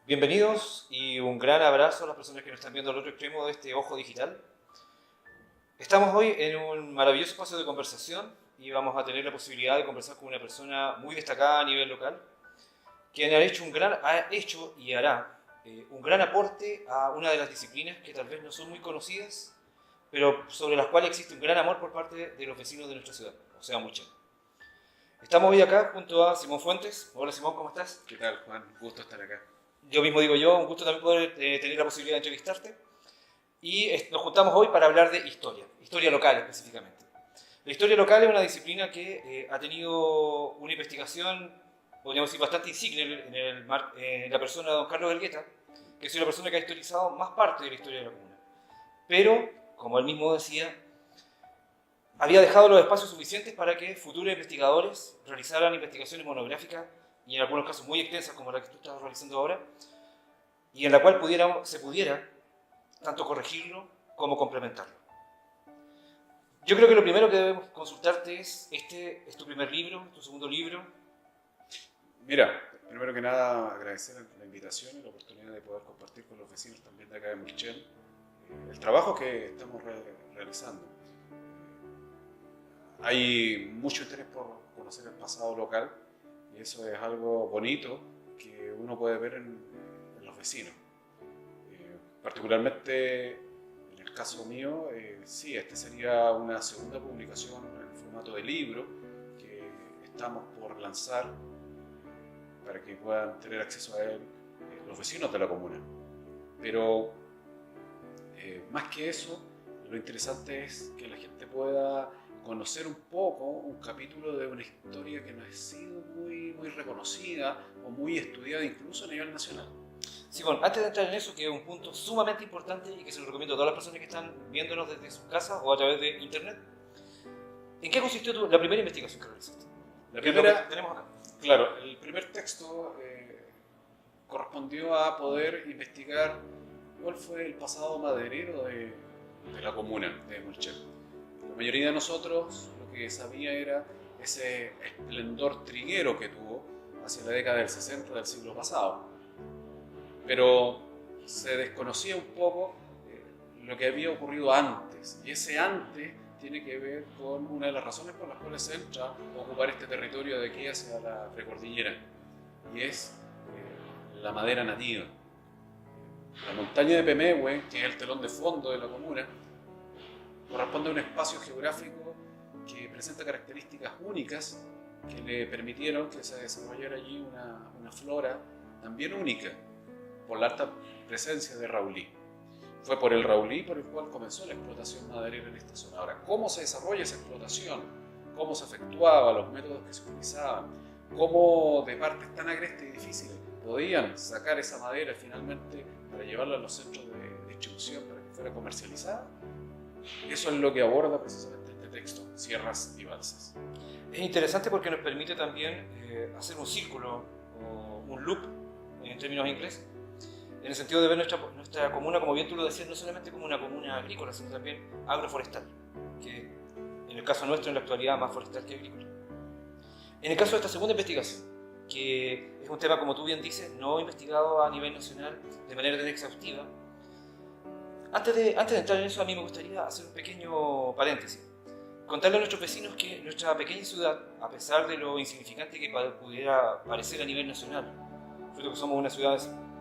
Bienvenidos y un gran abrazo a las personas que nos están viendo al otro extremo de este ojo digital. Estamos hoy en un maravilloso espacio de conversación y vamos a tener la posibilidad de conversar con una persona muy destacada a nivel local, quien ha hecho y hará un gran aporte a una de las disciplinas que tal vez no son muy conocidas, pero sobre las cuales existe un gran amor por parte de los vecinos de nuestra ciudad, o sea, Mulchen. Estamos hoy acá junto a Simón Fuentes. Hola Simón, ¿cómo estás? ¿Qué tal, Juan? Gusto estar acá. Yo mismo digo yo, un gusto también poder tener la posibilidad de entrevistarte. Y nos juntamos hoy para hablar de historia local específicamente. La historia local es una disciplina que ha tenido una investigación, podríamos decir, bastante insignia en la persona de don Carlos Elgueta, que es una persona que ha historizado más parte de la historia de la comuna. Pero, como él mismo decía, había dejado los espacios suficientes para que futuros investigadores realizaran investigaciones monográficas y en algunos casos muy extensas como la que tú estás realizando ahora, y en la cual se pudiera tanto corregirlo como complementarlo. Yo creo que lo primero que debemos consultarte es, este es tu primer libro, tu segundo libro. Mira, primero que nada agradecer la invitación y la oportunidad de poder compartir con los vecinos también de acá de Mulchen el trabajo que estamos realizando. Hay mucho interés por conocer el pasado local y eso es algo bonito que uno puede ver en los vecinos. Particularmente en el caso mío, sí, este sería una segunda publicación en formato de libro que estamos por lanzar para que puedan tener acceso a él los vecinos de la comuna. Pero más que eso, lo interesante es que la gente pueda conocer un poco un capítulo de una historia que no ha sido muy reconocida o muy estudiada incluso a nivel nacional. Simón, antes de entrar en eso, que es un punto sumamente importante y que se lo recomiendo a todas las personas que están viéndonos desde sus casas o a través de internet, ¿en qué consistió la primera investigación que realizaste? La primera, que tenemos acá. claro, el primer texto correspondió a poder investigar cuál fue el pasado maderero de la comuna de Mulchen. La mayoría de nosotros lo que sabía era ese esplendor triguero que tuvo hacia la década del 60 del siglo pasado. Pero se desconocía un poco lo que había ocurrido antes. Y ese antes tiene que ver con una de las razones por las cuales se entra a ocupar este territorio de aquí hacia la precordillera. Y es la madera nativa. La montaña de Pemehue, que es el telón de fondo de la comuna, corresponde a un espacio geográfico que presenta características únicas que le permitieron que se desarrollara allí una flora también única por la alta presencia de raulí. Fue por el raulí por el cual comenzó la explotación maderera en esta zona. Ahora, ¿cómo se desarrolla esa explotación? ¿Cómo se efectuaba? ¿Los métodos que se utilizaban? ¿Cómo de partes tan agrestes y difíciles podían sacar esa madera finalmente para llevarla a los centros de distribución para que fuera comercializada? Eso es lo que aborda precisamente este texto, Sierras y Balsas. Es interesante porque nos permite también hacer un círculo o un loop en términos ingleses, en el sentido de ver nuestra comuna, como bien tú lo decías, no solamente como una comuna agrícola, sino también agroforestal, que en el caso nuestro en la actualidad más forestal que agrícola. En el caso de esta segunda investigación, que es un tema, como tú bien dices, no investigado a nivel nacional de manera tan exhaustiva, antes de entrar en eso, a mí me gustaría hacer un pequeño paréntesis. Contarle a nuestros vecinos que nuestra pequeña ciudad, a pesar de lo insignificante que pudiera parecer a nivel nacional, fruto que somos una ciudad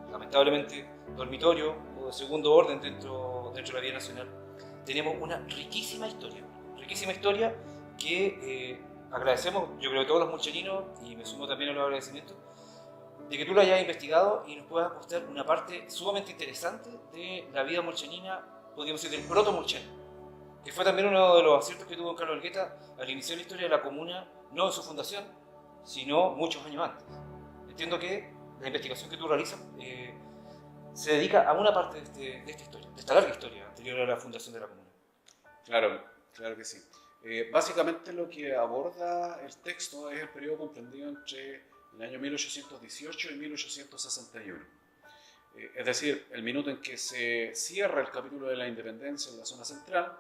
lamentablemente dormitorio o de segundo orden dentro de la vida nacional, tenemos una riquísima historia que agradecemos, yo creo que todos los mulcheninos, y me sumo también a los agradecimientos, de que tú lo hayas investigado y nos puedas mostrar una parte sumamente interesante de la vida mulchenina, podríamos decir del proto-mulchen, que fue también uno de los aciertos que tuvo don Carlos Elgueta al iniciar la historia de la comuna, no en su fundación, sino muchos años antes. Entiendo que la investigación que tú realizas se dedica a una parte de esta historia, de esta larga historia anterior a la fundación de la comuna. Claro, claro que sí. Básicamente lo que aborda el texto es el periodo comprendido entre el año 1818 y 1861. Es decir, el minuto en que se cierra el capítulo de la independencia en la zona central,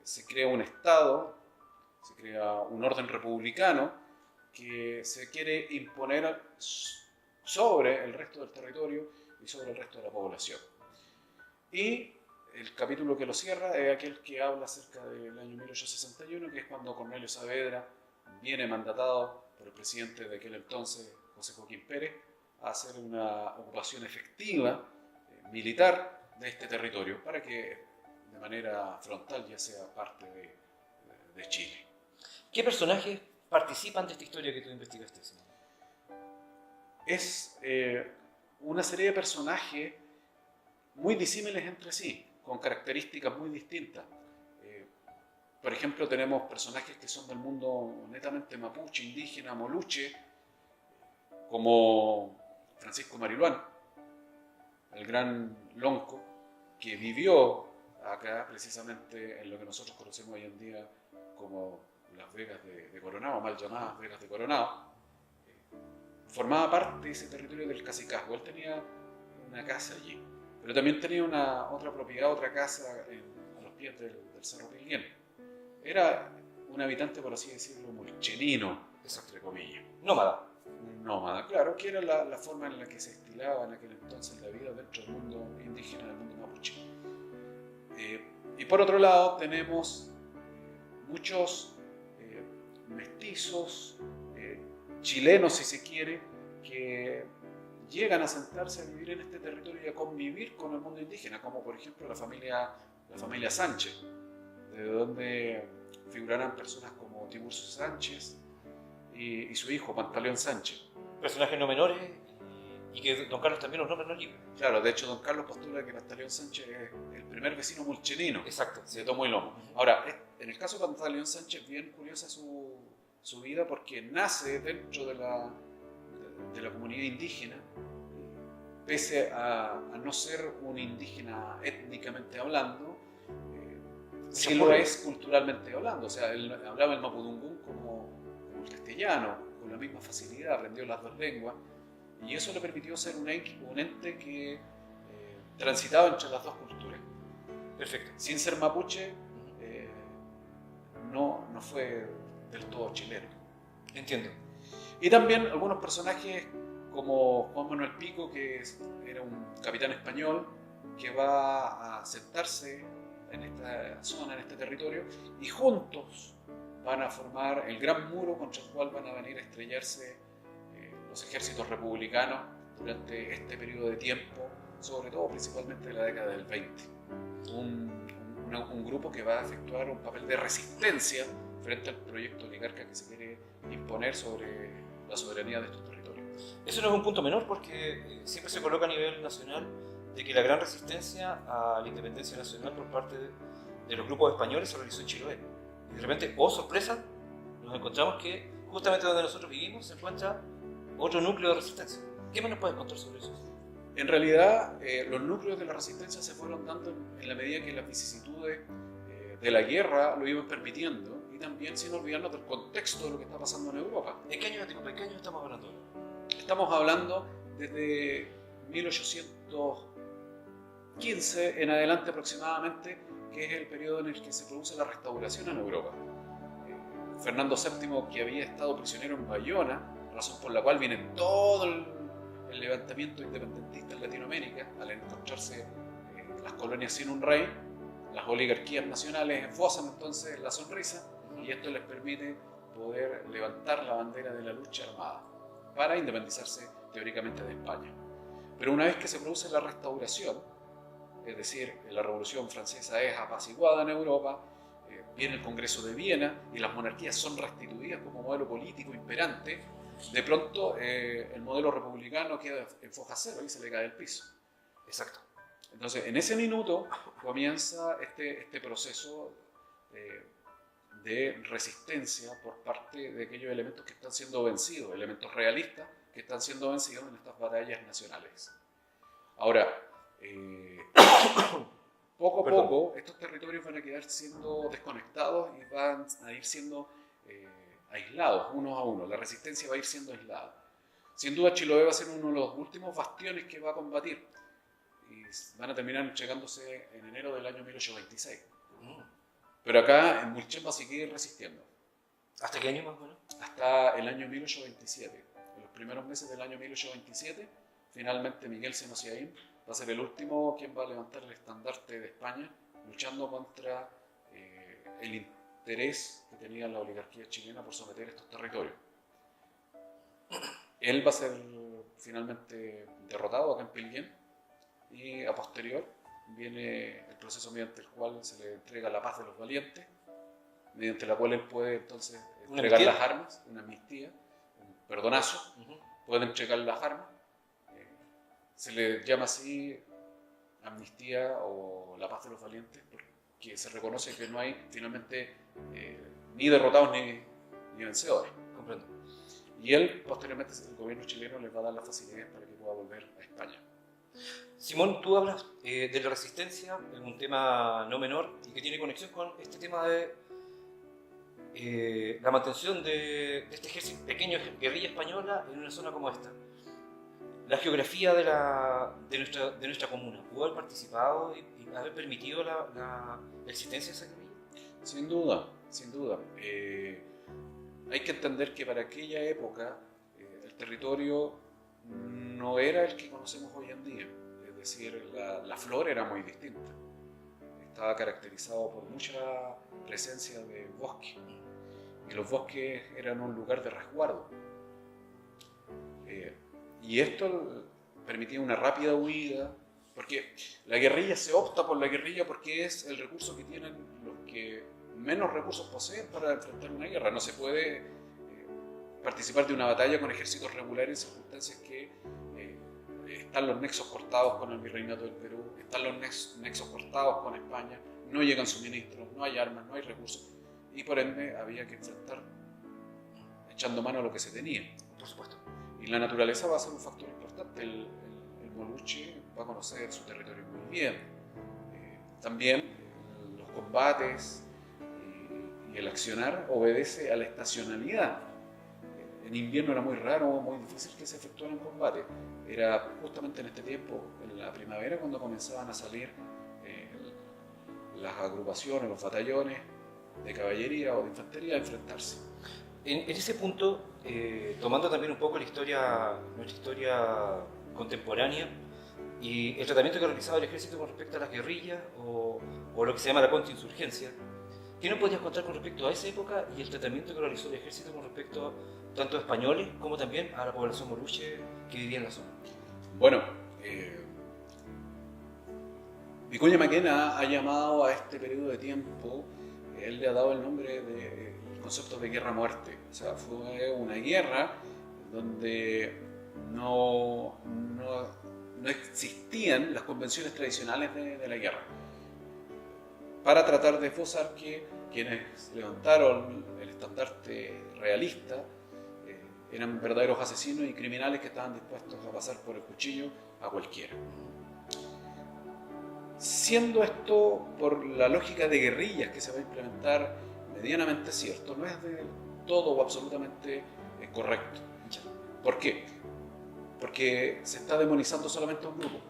se crea un Estado, se crea un orden republicano que se quiere imponer sobre el resto del territorio y sobre el resto de la población. Y el capítulo que lo cierra es aquel que habla acerca del año 1861, que es cuando Cornelio Saavedra viene mandatado por el presidente de aquel entonces, José Joaquín Pérez, a hacer una ocupación efectiva, militar, de este territorio, para que de manera frontal ya sea parte de Chile. ¿Qué personajes participan de esta historia que tú investigaste? Es una serie de personajes muy disímiles entre sí, con características muy distintas. Por ejemplo, tenemos personajes que son del mundo netamente mapuche, indígena, moluche, como Francisco Mariluán, el gran lonco, que vivió acá precisamente en lo que nosotros conocemos hoy en día como las Vegas de Coronado, mal llamadas Vegas de Coronado. Formaba parte de ese territorio del Cacicazgo. Él tenía una casa allí, pero también tenía otra propiedad, otra casa a los pies del Cerro Pilguén. Era un habitante, por así decirlo, mulchelino, entre comillas. Nómada. Un nómada, claro, que era la forma en la que se estilaba en aquel entonces la vida dentro del mundo indígena, del mundo mapuche. Y por otro lado tenemos muchos mestizos, chilenos si se quiere, que llegan a sentarse a vivir en este territorio y a convivir con el mundo indígena, como por ejemplo la familia Sánchez, de donde figurarán personas como Tiburcio Sánchez y su hijo Pantaleón Sánchez. Personajes no menores y que don Carlos también los nombra en los libros. Claro, de hecho don Carlos postula que Pantaleón Sánchez es el primer vecino mulchelino. Exacto. De tomo y lomo. Ahora, en el caso de Pantaleón Sánchez, bien curiosa su vida, porque nace dentro de la comunidad indígena, pese a no ser un indígena étnicamente hablando, sí lo es culturalmente hablando. O sea, él hablaba el mapudungún como el castellano, con la misma facilidad, aprendió las dos lenguas, y eso le permitió ser un ente que transitaba entre las dos culturas. Perfecto. Sin ser mapuche, no fue del todo chileno. Entiendo. Y también algunos personajes como Juan Manuel Pico, que era un capitán español que va a sentarse en esta zona, en este territorio, y juntos van a formar el gran muro contra el cual van a venir a estrellarse los ejércitos republicanos durante este periodo de tiempo, sobre todo principalmente de la década del 20. Un grupo que va a efectuar un papel de resistencia frente al proyecto oligarca que se quiere imponer sobre la soberanía de estos territorios. Eso no es un punto menor porque siempre se coloca a nivel nacional de que la gran resistencia a la independencia nacional por parte de los grupos españoles se realizó en Chiloé. Y de repente, oh sorpresa, nos encontramos que justamente donde nosotros vivimos se encuentra otro núcleo de resistencia. ¿Qué más nos puedes contar sobre eso? En realidad, los núcleos de la resistencia se fueron dando en la medida que las vicisitudes de la guerra lo iban permitiendo, y también sin olvidarnos del contexto de lo que está pasando en Europa. ¿En qué año estamos hablando? Estamos hablando desde 1815 en adelante aproximadamente, que es el periodo en el que se produce la restauración en Europa. Fernando VII, que había estado prisionero en Bayona, razón por la cual viene todo el levantamiento independentista en Latinoamérica, al encontrarse las colonias sin un rey, las oligarquías nacionales esbozan entonces la sonrisa, y esto les permite poder levantar la bandera de la lucha armada para independizarse teóricamente de España. Pero una vez que se produce la restauración, es decir, la Revolución Francesa es apaciguada en Europa, viene el Congreso de Viena y las monarquías son restituidas como modelo político imperante, de pronto el modelo republicano queda en foja cero y se le cae el piso. Exacto. Entonces, en ese minuto comienza este proceso de resistencia por parte de aquellos elementos que están siendo vencidos, elementos realistas que están siendo vencidos en estas batallas nacionales. Ahora, poco a poco estos territorios van a quedar siendo desconectados y van a ir siendo aislados unos a uno. La resistencia va a ir siendo aislada. Sin duda Chiloé va a ser uno de los últimos bastiones que va a combatir y van a terminar entregándose en enero del año 1826. Pero acá en Mulchen va a seguir resistiendo. ¿Hasta qué año más o menos? Hasta el año 1827. En los primeros meses del año 1827 finalmente Miguel Senosiaín va a ser el último quien va a levantar el estandarte de España, luchando contra el interés que tenía la oligarquía chilena por someter estos territorios. Él va a ser finalmente derrotado acá en Pelguén y a posterior viene el proceso mediante el cual se le entrega la paz de los valientes, mediante la cual él puede entonces entregar las armas, una amnistía, un perdonazo, puede entregar las armas, se le llama así amnistía o la paz de los valientes porque se reconoce que no hay finalmente ni derrotados ni vencedores. Comprendo. Y él, posteriormente, el gobierno chileno les va a dar las facilidades para que pueda volver a España. Simón, tú hablas de la resistencia, en un tema no menor y que tiene conexión con este tema de la mantención de este ejército, pequeño guerrilla española en una zona como esta. La geografía de nuestra comuna, ¿pudo haber participado y haber permitido la existencia de esa guerrilla? Sin duda, sin duda. Hay que entender que para aquella época el territorio no era el que conocemos hoy en día. Es decir, la flora era muy distinta. Estaba caracterizado por mucha presencia de bosque. Y los bosques eran un lugar de resguardo. Y esto permitía una rápida huida, porque la guerrilla se opta por la guerrilla porque es el recurso que tienen los que menos recursos poseen para enfrentar una guerra. No se puede participar de una batalla con ejércitos regulares en circunstancias que están los nexos cortados con el virreinato del Perú, están los nexos cortados con España, no llegan suministros, no hay armas, no hay recursos, y por ende había que enfrentar echando mano a lo que se tenía. Por supuesto. Y la naturaleza va a ser un factor importante. El Moluche va a conocer su territorio muy bien. También los combates y el accionar obedece a la estacionalidad. En invierno era muy raro, muy difícil que se efectuara un combate. Era justamente en este tiempo, en la primavera, cuando comenzaban a salir las agrupaciones, los batallones de caballería o de infantería a enfrentarse. En ese punto, tomando también un poco nuestra historia contemporánea y el tratamiento que realizaba el ejército con respecto a las guerrillas o lo que se llama la contrainsurgencia, ¿qué nos podrías contar con respecto a esa época y el tratamiento que realizó el ejército con respecto a tanto a españoles como también a la población moluche que vivía en la zona? Bueno, Vicuña Maquena ha llamado a este periodo de tiempo, él le ha dado el nombre de concepto de guerra-muerte. O sea, fue una guerra donde no existían las convenciones tradicionales de la guerra, para tratar de esbozar que quienes levantaron el estandarte realista eran verdaderos asesinos y criminales que estaban dispuestos a pasar por el cuchillo a cualquiera. Siendo esto, por la lógica de guerrillas que se va a implementar, medianamente cierto, no es de todo o absolutamente correcto. ¿Por qué? Porque se está demonizando solamente a un grupo.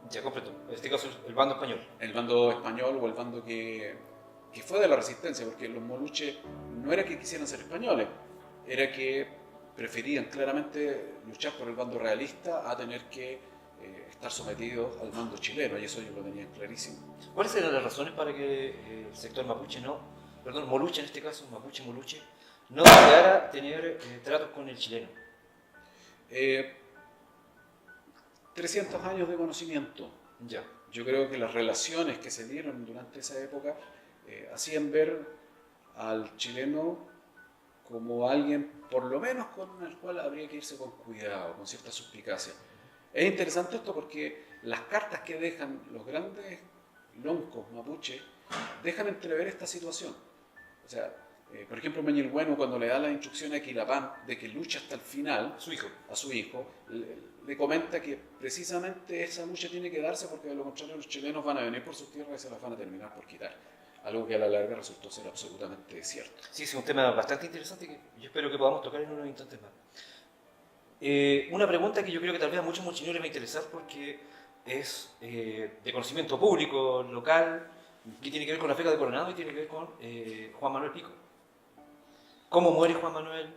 Ya, completo. En este caso, el bando español. El bando español o el bando que fue de la resistencia, porque los moluches no era que quisieran ser españoles, era que preferían claramente luchar por el bando realista a tener que estar sometidos al mando chileno, y eso ellos lo tenían clarísimo. ¿Cuáles eran las razones para que el sector moluche en este caso, mapuche-moluche, no deseara tener tratos con el chileno? 300 años de conocimiento. Ya. Yo creo que las relaciones que se dieron durante esa época hacían ver al chileno como alguien, por lo menos con el cual habría que irse con cuidado, con cierta suspicacia. Es interesante esto porque las cartas que dejan los grandes loncos mapuche dejan entrever esta situación. O sea, por ejemplo, Mañel Bueno, cuando le da la instrucción a Quilapán de que lucha hasta el final, a su hijo, le comenta que precisamente esa lucha tiene que darse porque de lo contrario los chilenos van a venir por sus tierras y se las van a terminar por quitar. Algo que a la larga resultó ser absolutamente cierto. Sí, es un tema bastante interesante que yo espero que podamos tocar en unos instantes más. Una pregunta que yo creo que tal vez a muchos mochileros les va a interesar porque es de conocimiento público, local, que tiene que ver con la Vega de Coronado y tiene que ver con Juan Manuel Pico. ¿Cómo muere Juan Manuel?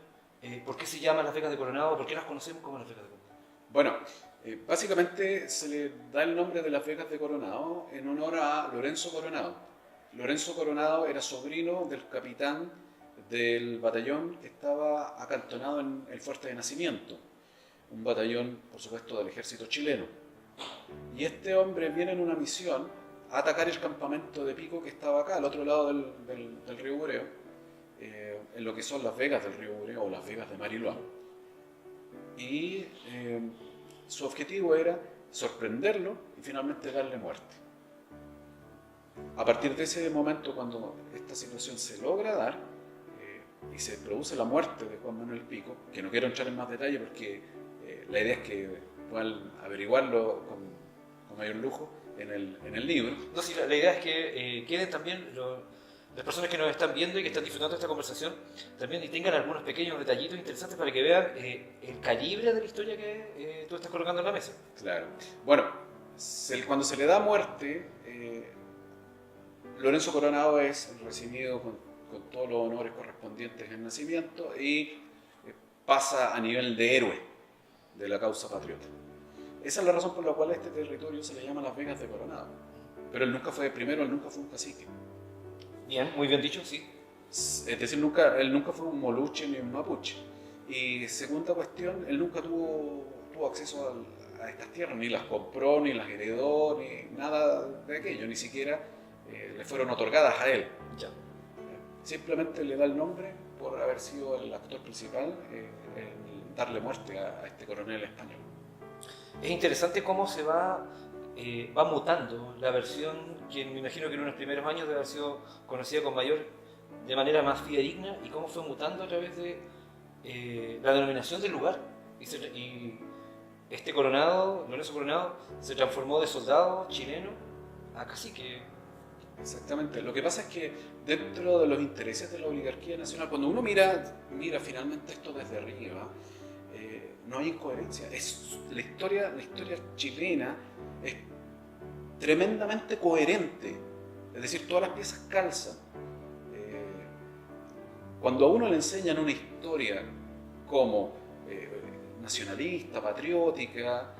¿Por qué se llama las Vegas de Coronado? ¿Por qué las conocemos como las Vegas de Coronado? Bueno, básicamente se le da el nombre de Las Vegas de Coronado en honor a Lorenzo Coronado. Lorenzo Coronado era sobrino del capitán del batallón que estaba acantonado en el Fuerte de Nacimiento, un batallón, por supuesto, del ejército chileno. Y este hombre viene en una misión a atacar el campamento de Pico que estaba acá, al otro lado del río Bureo, en lo que son las Vegas del río Bureo o las Vegas de Mariluán. Y su objetivo era sorprenderlo y finalmente darle muerte. A partir de ese momento, cuando esta situación se logra dar y se produce la muerte de Juan Manuel Pico, que no quiero entrar en más detalle porque la idea es que puedan averiguarlo con mayor lujo en el libro. No, sí, la idea es que queden también las personas que nos están viendo y que están disfrutando de esta conversación también y tengan algunos pequeños detallitos interesantes para que vean el calibre de la historia que tú estás colocando en la mesa. Claro. Bueno, cuando se le da muerte, Lorenzo Coronado es recibido con todos los honores correspondientes en nacimiento y pasa a nivel de héroe de la causa patriota. Esa es la razón por la cual este territorio se le llama Las Vegas de Coronado. Pero él nunca fue un cacique. Bien, muy bien dicho, sí. Es decir, él nunca fue un moluche ni un mapuche. Y segunda cuestión, él nunca tuvo acceso a estas tierras, ni las compró, ni las heredó, ni nada de aquello, ni siquiera le fueron otorgadas a él. Ya. Simplemente le da el nombre por haber sido el actor principal en darle muerte a este coronel español. Es interesante cómo se va mutando la versión que me imagino que en unos primeros años debe haber sido conocida de manera más fidedigna y cómo fue mutando a través de la denominación del lugar. Y este Coronado, Lorenzo Coronado, se transformó de soldado chileno a cacique. Exactamente. Lo que pasa es que dentro de los intereses de la oligarquía nacional, cuando uno mira finalmente esto desde arriba, no hay incoherencia. La historia chilena es tremendamente coherente. Es decir, todas las piezas calzan. Cuando a uno le enseñan una historia como nacionalista, patriótica,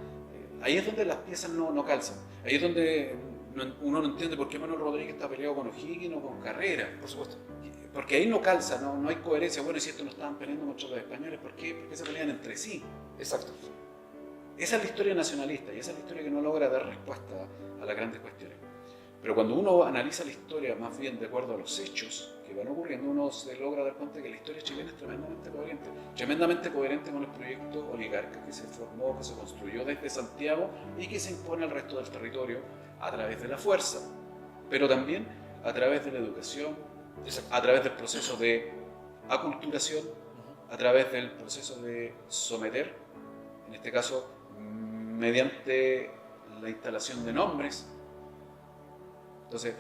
ahí es donde las piezas no calzan. Ahí es donde uno no entiende por qué Manuel Rodríguez está peleado con O'Higgins o con Carrera. Por supuesto. Porque ahí no calza, no hay coherencia. Bueno, y si esto no estaban peleando contra los españoles, ¿por qué se pelean entre sí? Exacto. Esa es la historia nacionalista y esa es la historia que no logra dar respuesta a las grandes cuestiones. Pero cuando uno analiza la historia más bien de acuerdo a los hechos que van ocurriendo, uno se logra dar cuenta que la historia chilena es tremendamente coherente con el proyecto oligarca que se formó, que se construyó desde Santiago y que se impone al resto del territorio a través de la fuerza, pero también a través de la educación, a través del proceso de aculturación, a través del proceso de someter, en este caso mediante la instalación de nombres. Entonces,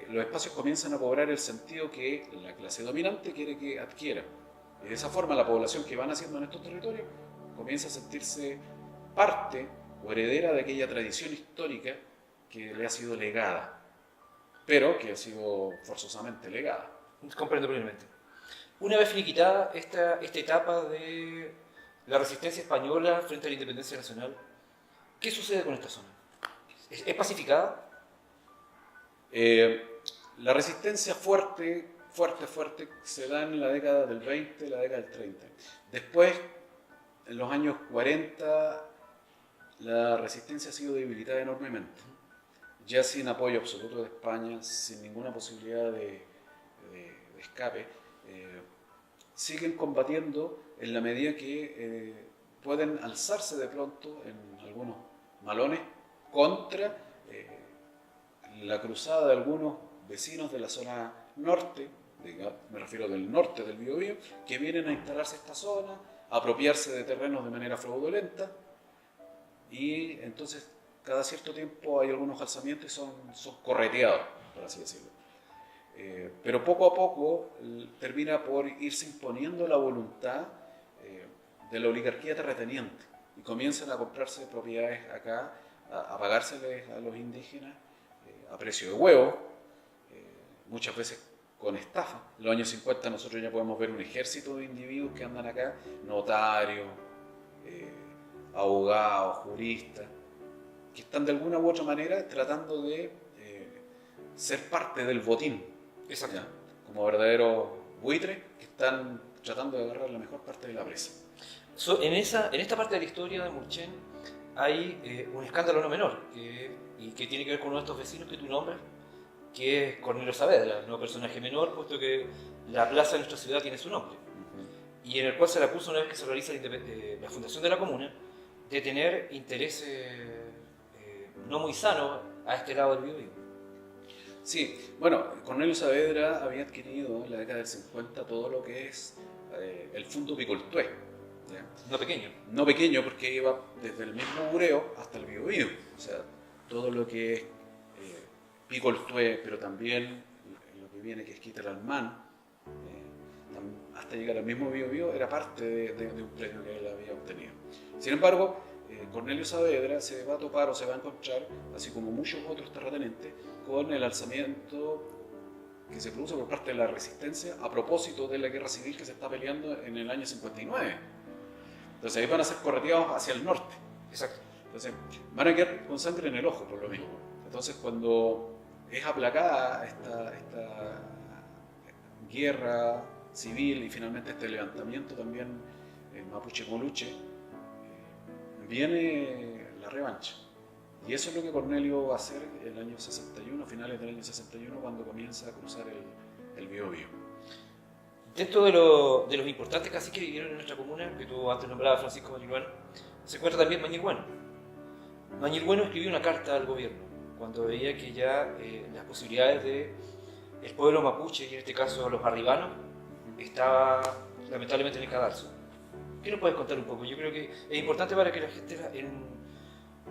los espacios comienzan a cobrar el sentido que la clase dominante quiere que adquiera. Y de esa forma la población que va naciendo en estos territorios comienza a sentirse parte o heredera de aquella tradición histórica que le ha sido legada, pero que ha sido forzosamente legada. Comprendo plenamente. Una vez finiquitada esta etapa de la resistencia española frente a la independencia nacional, ¿qué sucede con esta zona? ¿Es pacificada? La resistencia fuerte se da en la década del 20, la década del 30. Después, en los años 40, la resistencia ha sido debilitada enormemente. Ya sin apoyo absoluto de España, sin ninguna posibilidad de escape, siguen combatiendo en la medida que pueden alzarse de pronto en algunos malones contra la cruzada de algunos vecinos de la zona norte, me refiero del norte del Biobío, que vienen a instalarse esta zona, a apropiarse de terrenos de manera fraudulenta, y entonces cada cierto tiempo hay algunos alzamientos y son correteados, por así decirlo. Pero poco a poco termina por irse imponiendo la voluntad de la oligarquía terrateniente y comienzan a comprarse propiedades acá, a pagárseles a los indígenas a precio de huevo, muchas veces con estafa. En los años 50 nosotros ya podemos ver un ejército de individuos que andan acá, notarios, abogados, juristas, que están de alguna u otra manera tratando de ser parte del botín. Exacto. ¿Ya? Como verdaderos buitres que están tratando de agarrar la mejor parte de la presa. En esta parte de la historia de Murchen hay un escándalo no menor, y que tiene que ver con uno de estos vecinos que tú nombras, que es Cornelio Saavedra, no personaje menor, puesto que la plaza de nuestra ciudad tiene su nombre, y en el cual se le acusa, una vez que se realiza la fundación de la comuna, de tener intereses no muy sanos a este lado del Biobío. Sí, bueno, Cornelio Saavedra había adquirido en la década del 50 todo lo que es el Fundo Picoltué. ¿Ya? No pequeño. No pequeño, porque iba desde el mismo Bureo hasta el Biobío. O sea, todo lo que es Picoltué, pero también lo que viene que es Quitalalmán, hasta llegar al mismo Biobío, era parte de un premio que él había obtenido. Sin embargo, Cornelio Saavedra se va a topar o se va a encontrar, así como muchos otros terratenientes, con el alzamiento que se produce por parte de la resistencia a propósito de la guerra civil que se está peleando en el año 59. Entonces ahí van a ser correteados hacia el norte. Exacto. Entonces van a quedar con sangre en el ojo por lo mismo. Entonces cuando es aplacada esta guerra civil y finalmente este levantamiento también en Mapuche-Coluche, viene la revancha. Y eso es lo que Cornelio va a hacer en el año 61, finales del año 61, cuando comienza a cruzar el Biobío. Dentro de los importantes caciques que vivieron en nuestra comuna, que tú antes nombrabas, Francisco Mañilgueno, se encuentra también Mañilgueno. Mañilgueno escribió una carta al gobierno cuando veía que ya las posibilidades del pueblo mapuche, y en este caso los arribanos, estaba lamentablemente en el cadalso. ¿Qué nos puedes contar un poco? Yo creo que es importante para que la gente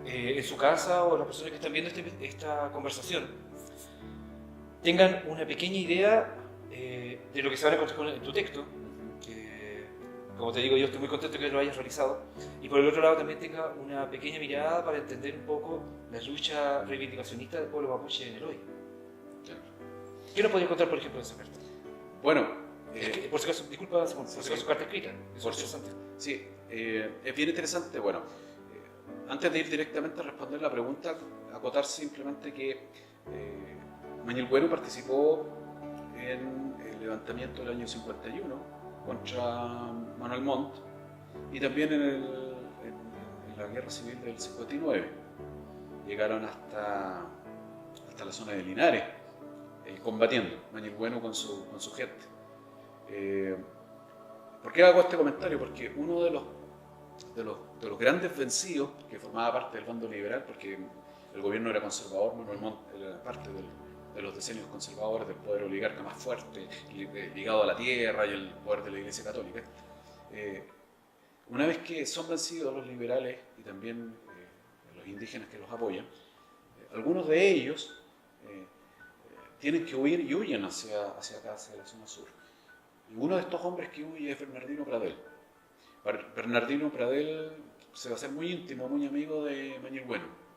en su casa o las personas que están viendo esta conversación tengan una pequeña idea de lo que se van a encontrar en tu texto. Como te digo, yo estoy muy contento que lo hayas realizado, y por el otro lado también tenga una pequeña mirada para entender un poco la lucha reivindicacionista del pueblo mapuche en el hoy. Claro. ¿Qué nos podrías contar, por ejemplo, de esa carta? Bueno, por si acaso, disculpa, por si acaso, carta escrita. Es interesante. Sí, es bien interesante. Bueno, antes de ir directamente a responder la pregunta, acotar simplemente que Mañilgueno participó en el levantamiento del año 51 contra Manuel Montt y también en la guerra civil del 59. Llegaron hasta la zona de Linares, combatiendo Mañilgueno con su gente. ¿Por qué hago este comentario? Porque uno de los grandes vencidos, que formaba parte del bando liberal, porque el gobierno era conservador, Manuel Montt era parte de los decenios conservadores del poder oligarca más fuerte, ligado a la tierra y el poder de la Iglesia Católica. Una vez que son vencidos los liberales y también los indígenas que los apoyan, algunos de ellos tienen que huir y huyen hacia acá, hacia la zona sur. Y uno de estos hombres que huye es Bernardino Pradel. Bernardino Pradel se va a hacer muy íntimo, muy amigo de Mañilgueno.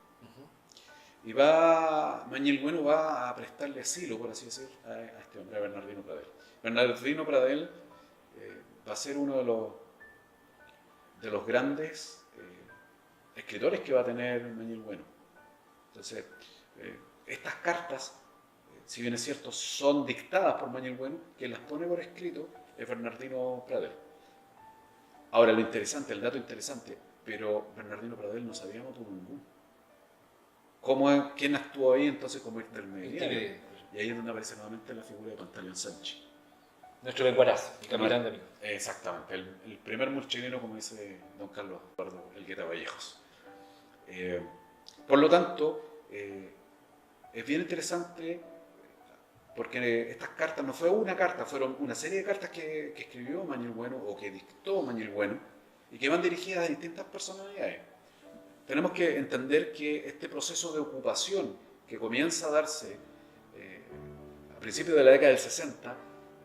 Y Mañilgueno va a prestarle asilo, por así decir, a este hombre, a Bernardino Pradel. Bernardino Pradel va a ser uno de los grandes escritores que va a tener Mañilgueno. Entonces, estas cartas, si bien es cierto, son dictadas por Mañilgueno, que las pone por escrito es Bernardino Pradel. Ahora, lo interesante, el dato interesante, pero Bernardino Pradel no sabía mapudungún. ¿Quién actuó ahí entonces como intermediario? Y ahí es donde aparece nuevamente la figura de Pantaleón Sánchez. Nuestro benguarazo, el capitán de amigos. Exactamente, el primer murchinero, como dice don Carlos Eduardo Elgueta Vallejos. Por lo tanto, es bien interesante porque estas cartas no fue una carta, fueron una serie de cartas que escribió Mañilgueno o que dictó Mañilgueno y que van dirigidas a distintas personalidades. Tenemos que entender que este proceso de ocupación que comienza a darse a principios de la década del 60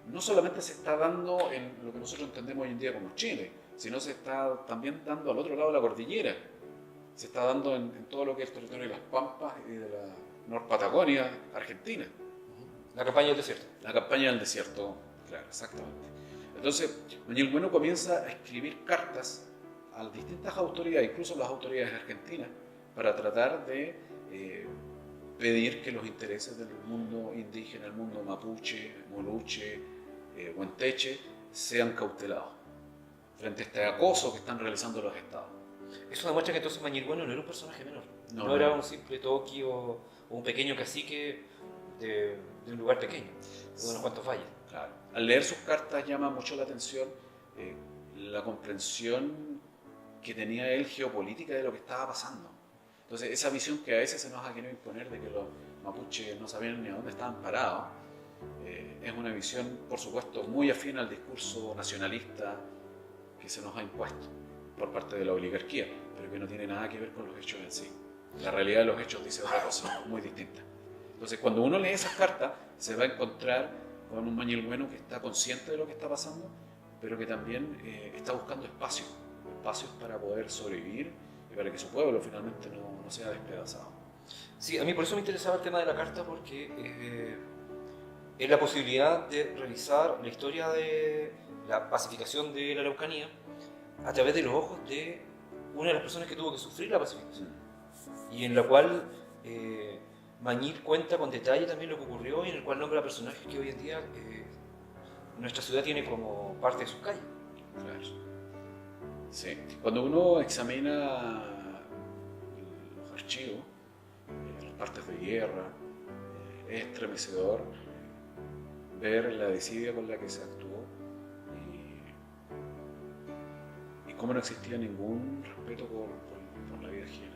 no solamente se está dando en lo que nosotros entendemos hoy en día como Chile, sino se está también dando al otro lado de la cordillera. Se está dando en todo lo que es el territorio de las Pampas y de la Norpatagonia Argentina. La campaña del desierto. La campaña del desierto, claro, exactamente. Entonces, Mañilgueno comienza a escribir cartas a distintas autoridades, incluso las autoridades argentinas, para tratar de pedir que los intereses del mundo indígena, el mundo mapuche, moluche, huanteche, sean cautelados frente a este acoso que están realizando los estados. Eso demuestra que entonces Mañirgueno no era un personaje menor, No, no era un simple toqui o un pequeño cacique de un lugar pequeño, de unos cuantos valles. Claro. Al leer sus cartas llama mucho la atención la comprensión que tenía él geopolítica de lo que estaba pasando. Entonces, esa visión que a veces se nos ha querido imponer de que los mapuches no sabían ni a dónde estaban parados, es una visión, por supuesto, muy afín al discurso nacionalista que se nos ha impuesto por parte de la oligarquía, pero que no tiene nada que ver con los hechos en sí. La realidad de los hechos dice otra cosa, muy distinta. Entonces, cuando uno lee esas cartas, se va a encontrar con un Mañirgueno que está consciente de lo que está pasando, pero que también está buscando espacios para poder sobrevivir y para que su pueblo finalmente no sea despedazado. Sí, a mí por eso me interesaba el tema de la carta, porque es la posibilidad de revisar la historia de la pacificación de la Araucanía a través de los ojos de una de las personas que tuvo que sufrir la pacificación, y en la cual Mañil cuenta con detalle también lo que ocurrió, y en el cual nombra personajes que hoy en día nuestra ciudad tiene como parte de sus calles. Claro. Sí. Cuando uno examina los archivos, las partes de guerra, es estremecedor ver la desidia con la que se actuó y cómo no existía ningún respeto por la vida ajena.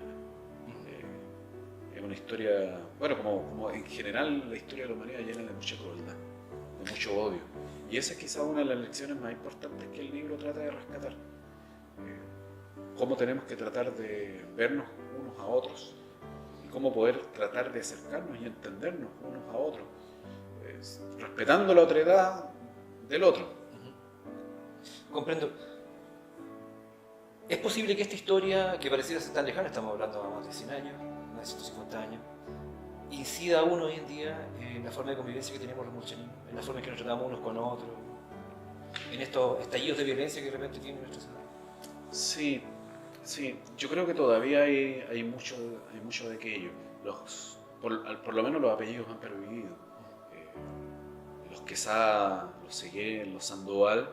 Es una historia, bueno, como en general la historia de la humanidad llena de mucha crueldad, de mucho odio. Y esa es quizá una de las lecciones más importantes que el libro trata de rescatar. Cómo tenemos que tratar de vernos unos a otros y cómo poder tratar de acercarnos y entendernos unos a otros, respetando la otredad del otro. Comprendo. ¿Es posible que esta historia, que pareciera ser tan lejana, estamos hablando de más de 100 años, más de 150 años, incida aún hoy en día en la forma de convivencia que tenemos los murcianinos, en la forma en que nos tratamos unos con otros, en estos estallidos de violencia que de repente tiene nuestra ciudad? Sí, yo creo que todavía hay mucho de aquello. Por lo menos los apellidos han pervivido. Los Quesada, los Seguén, los Sandoval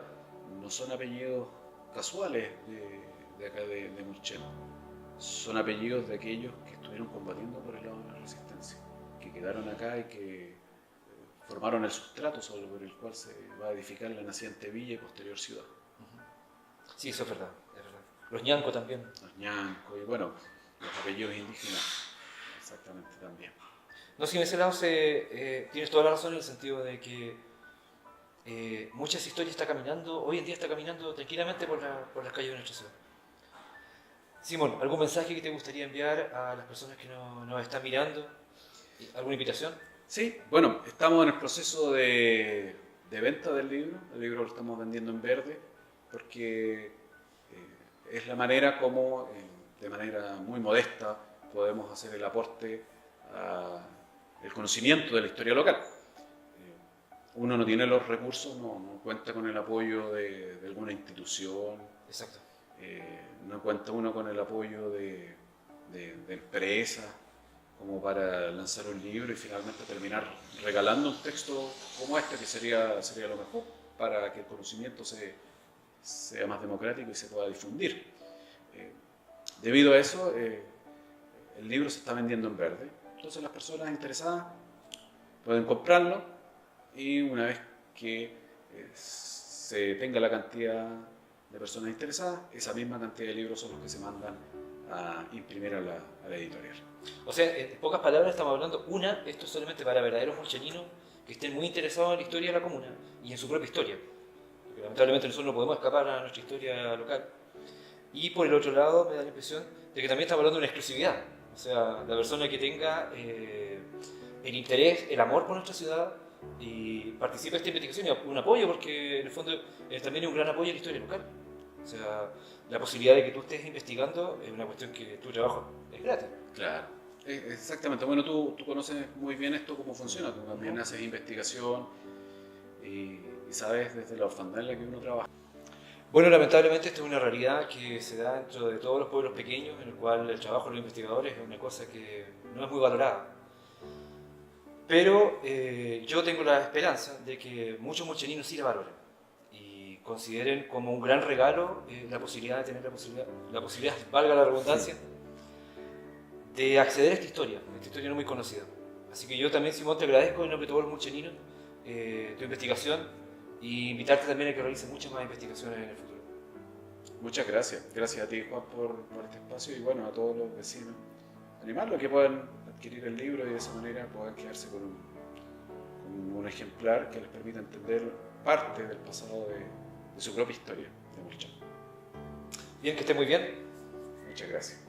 no son apellidos casuales de acá de Murchel. Son apellidos de aquellos que estuvieron combatiendo por el lado de la resistencia, que quedaron acá y que formaron el sustrato sobre el cual se va a edificar la naciente villa y posterior ciudad. Sí, eso es verdad, es verdad. Los ñancos también. Los ñancos y bueno, los apellidos indígenas exactamente también. No, si en ese lado tienes toda la razón, en el sentido de que muchas historias hoy en día está caminando tranquilamente por las calles de nuestra ciudad. Simón, ¿algún mensaje que te gustaría enviar a las personas que nos están mirando? ¿Alguna invitación? Sí, bueno, estamos en el proceso de venta del libro. El libro lo estamos vendiendo en verde porque es la manera como, de manera muy modesta, podemos hacer el aporte al conocimiento de la historia local. Uno no tiene los recursos, no cuenta con el apoyo de alguna institución. Exacto. No cuenta uno con el apoyo de empresas como para lanzar un libro y finalmente terminar regalando un texto como este, que sería lo mejor para que el conocimiento sea más democrático y se pueda difundir. Debido a eso, el libro se está vendiendo en verde. Entonces las personas interesadas pueden comprarlo y una vez que se tenga la cantidad de personas interesadas, esa misma cantidad de libros son los que se mandan a imprimir a la editorial. O sea, en pocas palabras estamos hablando, esto es solamente para verdaderos murcianinos que estén muy interesados en la historia de la comuna y en su propia historia, porque lamentablemente nosotros no podemos escapar a nuestra historia local. Y por el otro lado me da la impresión de que también estamos hablando de una exclusividad, o sea, la persona que tenga el interés, el amor por nuestra ciudad y participa de esta investigación y un apoyo, porque en el fondo también es un gran apoyo a la historia local. O sea, la posibilidad de que tú estés investigando es una cuestión que tu trabajo es gratis. Claro, exactamente. Bueno, tú conoces muy bien esto, cómo funciona. Tú también haces investigación y sabes desde la orfandad en la que uno trabaja. Bueno, lamentablemente esto es una realidad que se da dentro de todos los pueblos pequeños, en el cual el trabajo de los investigadores es una cosa que no es muy valorada. Pero yo tengo la esperanza de que muchos mulcheninos sí la valoren y consideren como un gran regalo la posibilidad de tener la posibilidad, valga la redundancia, de acceder a esta historia no muy conocida. Así que yo también, Simón, te agradezco en nombre de todos los mulcheninos tu investigación y invitarte también a que realices muchas más investigaciones en el futuro. Muchas gracias. Gracias a ti, Juan, por este espacio y bueno, a todos los vecinos. Animarlos a que puedan adquirir el libro y de esa manera puedan quedarse con un ejemplar que les permita entender parte del pasado de su propia historia de Mulchal. Bien, que esté muy bien. Muchas gracias.